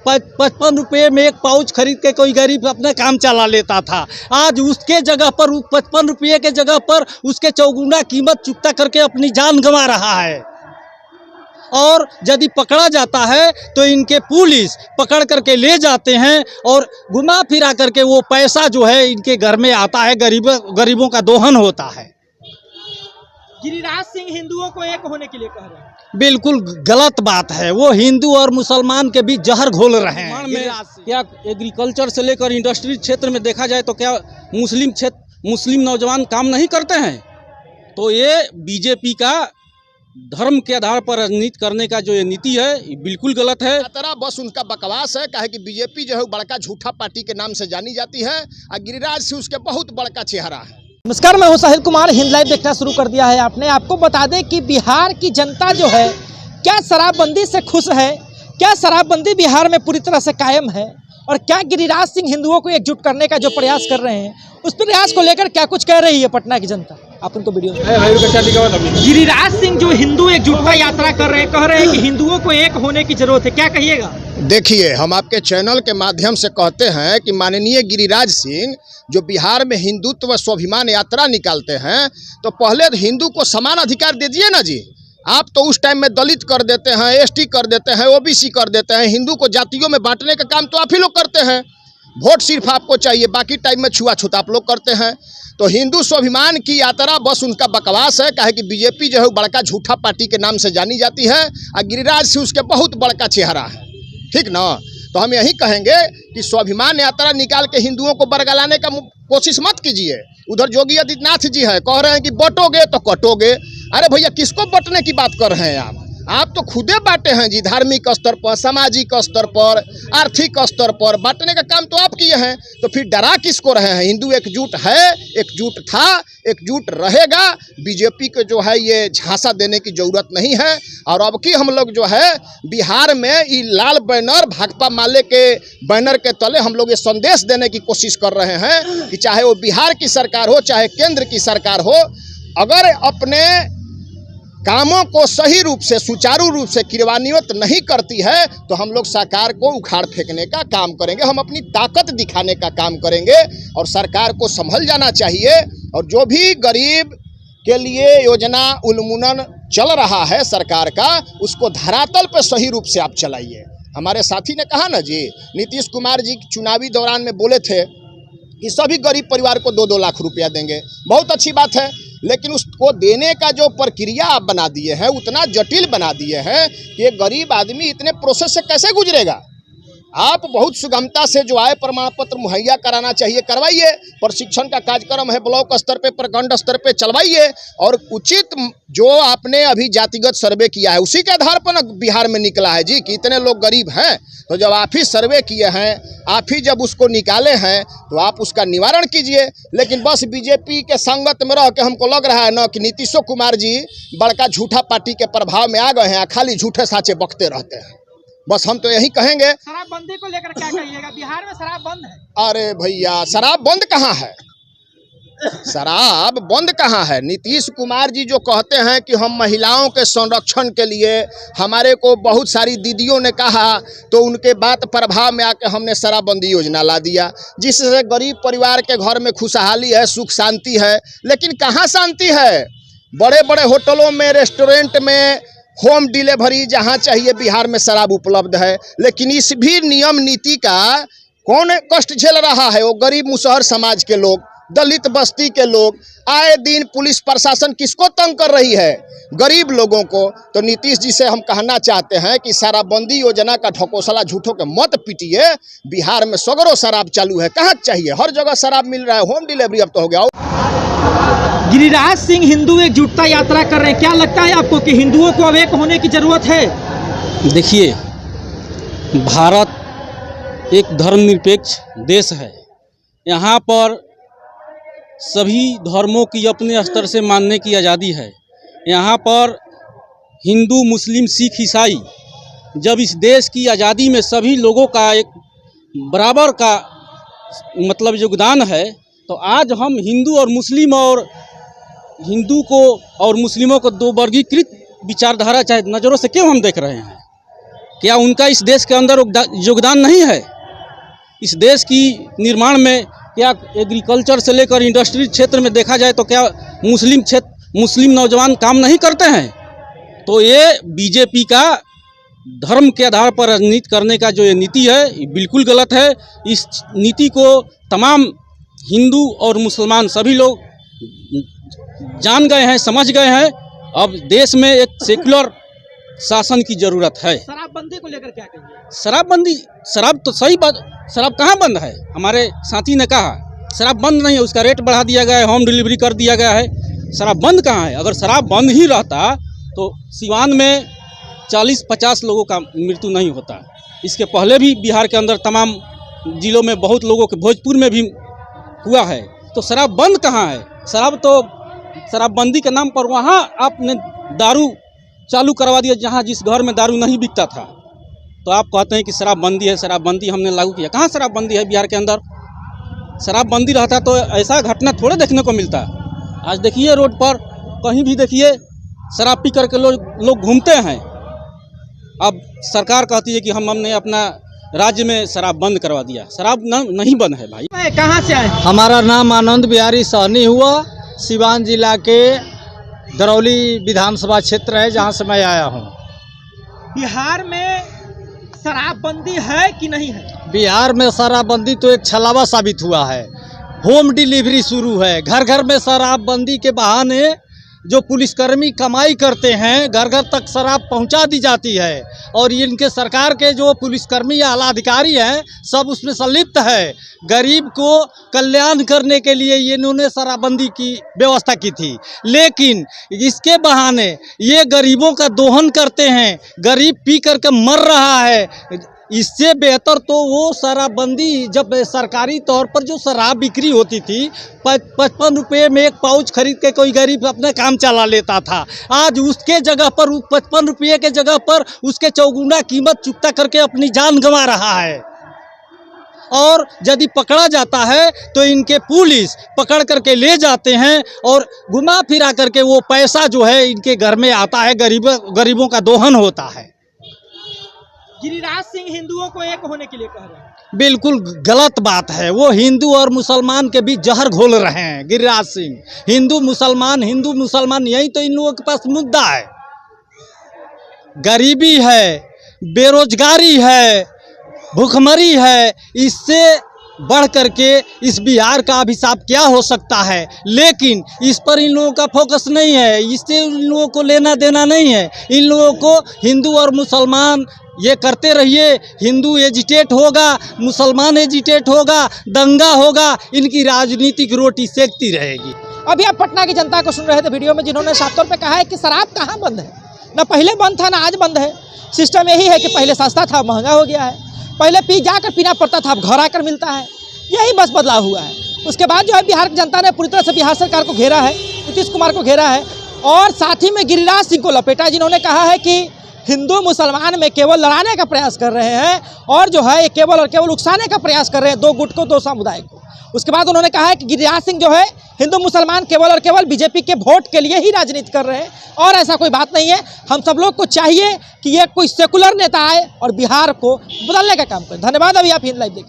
₹55 में एक पाउच खरीद के कोई गरीब अपना काम चला लेता था। आज उसके जगह पर ₹55 के जगह पर उसके चौगुना कीमत चुकता करके अपनी जान गंवा रहा है। और यदि पकड़ा जाता है तो इनके पुलिस पकड़ करके ले जाते हैं और घुमा फिरा करके वो पैसा जो है इनके घर में आता है, गरीबों का दोहन होता है। गिरिराज सिंह हिंदुओं को एक होने के लिए कह रहे हैं। बिल्कुल गलत बात है। वो हिंदू और मुसलमान के बीच जहर घोल रहे हैं। क्या एग्रीकल्चर से लेकर इंडस्ट्री क्षेत्र में देखा जाए तो क्या मुस्लिम नौजवान काम नहीं करते हैं? तो ये बीजेपी का धर्म के आधार पर राजनीति करने का जो ये नीति है ये बिल्कुल गलत है। तरह बस उनका बकवास है। कहे कि बीजेपी जो है बड़का झूठा पार्टी के नाम से जानी जाती है और गिरिराज सिंह उसके बहुत बड़का चेहरा है। नमस्कार, मैं हूं साहिल कुमार। हिंद लाइव देखना शुरू कर दिया है आपने। आपको बता दें कि बिहार की जनता जो है क्या शराबबंदी से खुश है, क्या शराबबंदी बिहार में पूरी तरह से कायम है, और क्या गिरिराज सिंह हिंदुओं को एकजुट करने का जो प्रयास कर रहे हैं उस प्रयास को लेकर क्या कुछ कह रही है पटना की जनता। आप उनको वीडियो गिरिराज सिंह जो हिंदू एकजुटता यात्रा कर रहे हैं, कह रहे हैं कि हिंदुओं को एक होने की जरूरत है, क्या कहिएगा? देखिए, हम आपके चैनल के माध्यम से कहते हैं कि माननीय गिरिराज सिंह जो बिहार में हिंदुत्व व स्वाभिमान यात्रा निकालते हैं तो पहले हिंदू को समान अधिकार दे दिए ना जी। आप तो उस टाइम में दलित कर देते हैं, एसटी कर देते हैं, ओबीसी कर देते हैं, हिंदू को जातियों में बांटने का काम तो आप ही लोग करते हैं। वोट सिर्फ आपको चाहिए, बाकी टाइम में छुआछूत आप लोग करते हैं। तो हिंदू स्वाभिमान की यात्रा बस उनका बकवास है। कहे कि बीजेपी जो है बड़का झूठा पार्टी के नाम से जानी जाती है और गिरिराज सिंह उसके बहुत बड़का चेहरा है, ठीक ना। तो हम यही कहेंगे कि स्वाभिमान यात्रा निकाल के हिंदुओं को बरगलाने का कोशिश मत कीजिए। उधर योगी आदित्यनाथ जी है, कह रहे हैं कि बटोगे तो कटोगे। अरे भैया, किसको बटने की बात कर रहे हैं आप तो खुदे बांटे हैं जी। धार्मिक स्तर पर, सामाजिक स्तर पर, आर्थिक स्तर पर बांटने का काम तो आप किए हैं। तो फिर डरा किसको रहे हैं? हिंदू एकजुट है, एकजुट था, एकजुट रहेगा। बीजेपी को जो है ये झांसा देने की जरूरत नहीं है। और अब की हम लोग जो है बिहार में ये लाल बैनर, भाकपा माले के बैनर के तले हम लोग ये संदेश देने की कोशिश कर रहे हैं कि चाहे वो बिहार की सरकार हो, चाहे केंद्र की सरकार हो, अगर अपने कामों को सही रूप से, सुचारू रूप से क्रियान्वित नहीं करती है तो हम लोग सरकार को उखाड़ फेंकने का काम करेंगे। हम अपनी ताकत दिखाने का काम करेंगे और सरकार को संभल जाना चाहिए। और जो भी गरीब के लिए योजना उन्मूलन चल रहा है सरकार का, उसको धरातल पर सही रूप से आप चलाइए। हमारे साथी ने कहा ना जी, नीतीश कुमार जी चुनावी दौरान में बोले थे कि सभी गरीब परिवार को 2-2 लाख रुपया देंगे। बहुत अच्छी बात है, लेकिन उसको देने का जो प्रक्रिया आप बना दिए हैं उतना जटिल बना दिए हैं कि एक गरीब आदमी इतने प्रोसेस से कैसे गुजरेगा। आप बहुत सुगमता से जो आय प्रमाण पत्र मुहैया कराना चाहिए करवाइए। प्रशिक्षण का कार्यक्रम है ब्लॉक स्तर पे, प्रखंड स्तर पे चलवाइए। और उचित जो आपने अभी जातिगत सर्वे किया है उसी के आधार पर बिहार में निकला है जी कि इतने लोग गरीब हैं। तो जब आप ही सर्वे किए हैं, आप ही जब उसको निकाले हैं तो आप उसका निवारण कीजिए। लेकिन बस बीजेपी के संगत में रह के हमको लग रहा है ना कि नीतीशो कुमार जी बड़का झूठा पार्टी के प्रभाव में आ गए हैं, खाली झूठे साचे बकते रहते हैं। बस हम तो यही कहेंगे। शराबबंदी को लेकर क्या कहिएगा? बिहार में शराब बंद है। अरे भैया, शराब बंद कहाँ है? शराब बंद कहाँ है? नीतीश कुमार जी जो कहते हैं कि हम महिलाओं के संरक्षण के लिए, हमारे को बहुत सारी दीदियों ने कहा तो उनके बात प्रभाव में आके हमने शराबबंदी योजना ला दिया, जिससे गरीब परिवार के घर में खुशहाली है, सुख शांति है। लेकिन कहाँ शांति है? बड़े बड़े होटलों में, रेस्टोरेंट में होम डिलीवरी जहाँ चाहिए बिहार में शराब उपलब्ध है। लेकिन इस भी नियम नीति का कौन कष्ट झेल रहा है? वो गरीब मुसहर समाज के लोग, दलित बस्ती के लोग। आए दिन पुलिस प्रशासन किसको तंग कर रही है? गरीब लोगों को। तो नीतीश जी से हम कहना चाहते हैं कि शराबबंदी योजना का ढकोसला झूठों के मत पीटिए। बिहार में सगरों शराब चालू है, कहाँ चाहिए? हर जगह शराब मिल रहा है। होम डिलीवरी अब तो हो गया। गिरिराज सिंह हिंदू एकजुटता यात्रा कर रहे हैं, क्या लगता है आपको कि हिंदुओं को अब एक होने की जरूरत है? देखिए, भारत एक धर्मनिरपेक्ष देश है। यहाँ पर सभी धर्मों की अपने स्तर से मानने की आज़ादी है। यहाँ पर हिंदू, मुस्लिम, सिख, ईसाई, जब इस देश की आज़ादी में सभी लोगों का एक बराबर का मतलब योगदान है, तो आज हम हिंदू और मुस्लिम और हिंदू को और मुस्लिमों को दो वर्गीकृत विचारधारा चाहे नज़रों से क्यों हम देख रहे हैं? क्या उनका इस देश के अंदर योगदान नहीं है? इस देश की निर्माण में क्या एग्रीकल्चर से लेकर इंडस्ट्री क्षेत्र में देखा जाए तो क्या मुस्लिम नौजवान काम नहीं करते हैं? तो ये बीजेपी का धर्म के आधार पर राजनीति करने का जो ये नीति है ये बिल्कुल गलत है। इस नीति को तमाम हिंदू और मुसलमान सभी लोग जान गए हैं, समझ गए हैं। अब देश में एक सेक्युलर शासन की ज़रूरत है। शराबबंदी को लेकर क्या कहेंगे? शराबबंदी, शराब तो सही बात, शराब कहाँ बंद है? हमारे साथी ने कहा शराब बंद नहीं है, उसका रेट बढ़ा दिया गया है, होम डिलीवरी कर दिया गया है। शराब बंद कहाँ है? अगर शराब बंद ही रहता तो सिवान में 40-50 लोगों का मृत्यु नहीं होता। इसके पहले भी बिहार के अंदर तमाम जिलों में बहुत लोगों के, भोजपुर में भी हुआ है। तो शराब बंद कहाँ है? शराब तो शराबबंदी के नाम पर वहाँ आपने दारू चालू करवा दिया जहाँ जिस घर में दारू नहीं बिकता था। तो आप कहते हैं कि शराबबंदी है, शराबबंदी हमने लागू किया। कहाँ शराबबंदी है बिहार के अंदर? शराबबंदी रहता तो ऐसा घटना थोड़े देखने को मिलता। आज देखिए रोड पर कहीं भी देखिए शराब पी करके लोग घूमते हैं। अब सरकार कहती है कि हमने अपना राज्य में शराब बंद करवा दिया। शराब नहीं बंद है भाई। कहाँ से आए? हमारा नाम आनंद बिहारी सहनी हुआ, सिवान जिला के दरौली विधानसभा क्षेत्र है जहाँ से मैं आया हूँ। बिहार में शराबबंदी है कि नहीं है? बिहार में शराबबंदी तो एक छलावा साबित हुआ है। होम डिलीवरी शुरू है। घर घर में शराबबंदी के बहाने जो पुलिसकर्मी कमाई करते हैं, घर घर तक शराब पहुंचा दी जाती है। और इनके सरकार के जो पुलिसकर्मी या आला अधिकारी हैं सब उसमें संलिप्त है। गरीब को कल्याण करने के लिए ये इन्होंने शराबबंदी की व्यवस्था की थी, लेकिन इसके बहाने ये गरीबों का दोहन करते हैं। गरीब पी करके मर रहा है। इससे बेहतर तो वो शराबबंदी, जब सरकारी तौर पर जो शराब बिक्री होती थी 55 रुपये में एक पाउच खरीद के कोई गरीब अपना काम चला लेता था। आज उसके जगह पर 55 रुपये के जगह पर उसके चौगुना कीमत चुकता करके अपनी जान गंवा रहा है। और यदि पकड़ा जाता है तो इनके पुलिस पकड़ करके ले जाते हैं और घुमा फिरा करके वो पैसा जो है इनके घर में आता है। गरीबों का दोहन होता है। गिरिराज सिंह हिंदुओं को एक होने के लिए कह रहे हैं। बिल्कुल गलत बात है। वो हिंदू और मुसलमान के बीच जहर घोल रहे हैं गिरिराज सिंह। हिंदू मुसलमान यही तो इन लोगों के पास मुद्दा है। गरीबी है, बेरोजगारी है, भूखमरी है। इससे बढ़ करके इस बिहार का अभिशाप क्या हो सकता है? लेकिन इस पर इन लोगों का फोकस नहीं है। इससे इन लोगों को लेना देना नहीं है। इन लोगों को हिंदू और मुसलमान ये करते रहिए। हिंदू एजिटेट होगा, मुसलमान एजिटेट होगा, दंगा होगा, इनकी राजनीतिक रोटी सेकती रहेगी। अभी आप पटना की जनता को सुन रहे थे वीडियो में, जिन्होंने साफ तौर पे कहा है कि शराब कहाँ बंद है। ना पहले बंद था ना आज बंद है। सिस्टम यही है कि पहले सस्ता था, महंगा हो गया है। पहले जाकर पीना पड़ता था, अब घर आकर मिलता है। यही बस बदलाव हुआ है। उसके बाद जो है बिहार की जनता ने पूरी तरह से बिहार सरकार को घेरा है, नीतीश कुमार को घेरा है और साथ ही में गिरिराज सिंह को लपेटा, जिन्होंने कहा है कि हिंदू मुसलमान में केवल लड़ाने का प्रयास कर रहे हैं और जो है ये केवल और केवल उकसाने का प्रयास कर रहे हैं, दो गुट को, दो समुदाय को। उसके बाद उन्होंने कहा है कि गिरिराज सिंह जो है हिंदू मुसलमान केवल और केवल बीजेपी के वोट के लिए ही राजनीति कर रहे हैं और ऐसा कोई बात नहीं है। हम सब लोग को चाहिए कि ये कोई सेकुलर नेता आए और बिहार को बदलने का काम करे। धन्यवाद। अभी आप हिंद लाइव देखिए।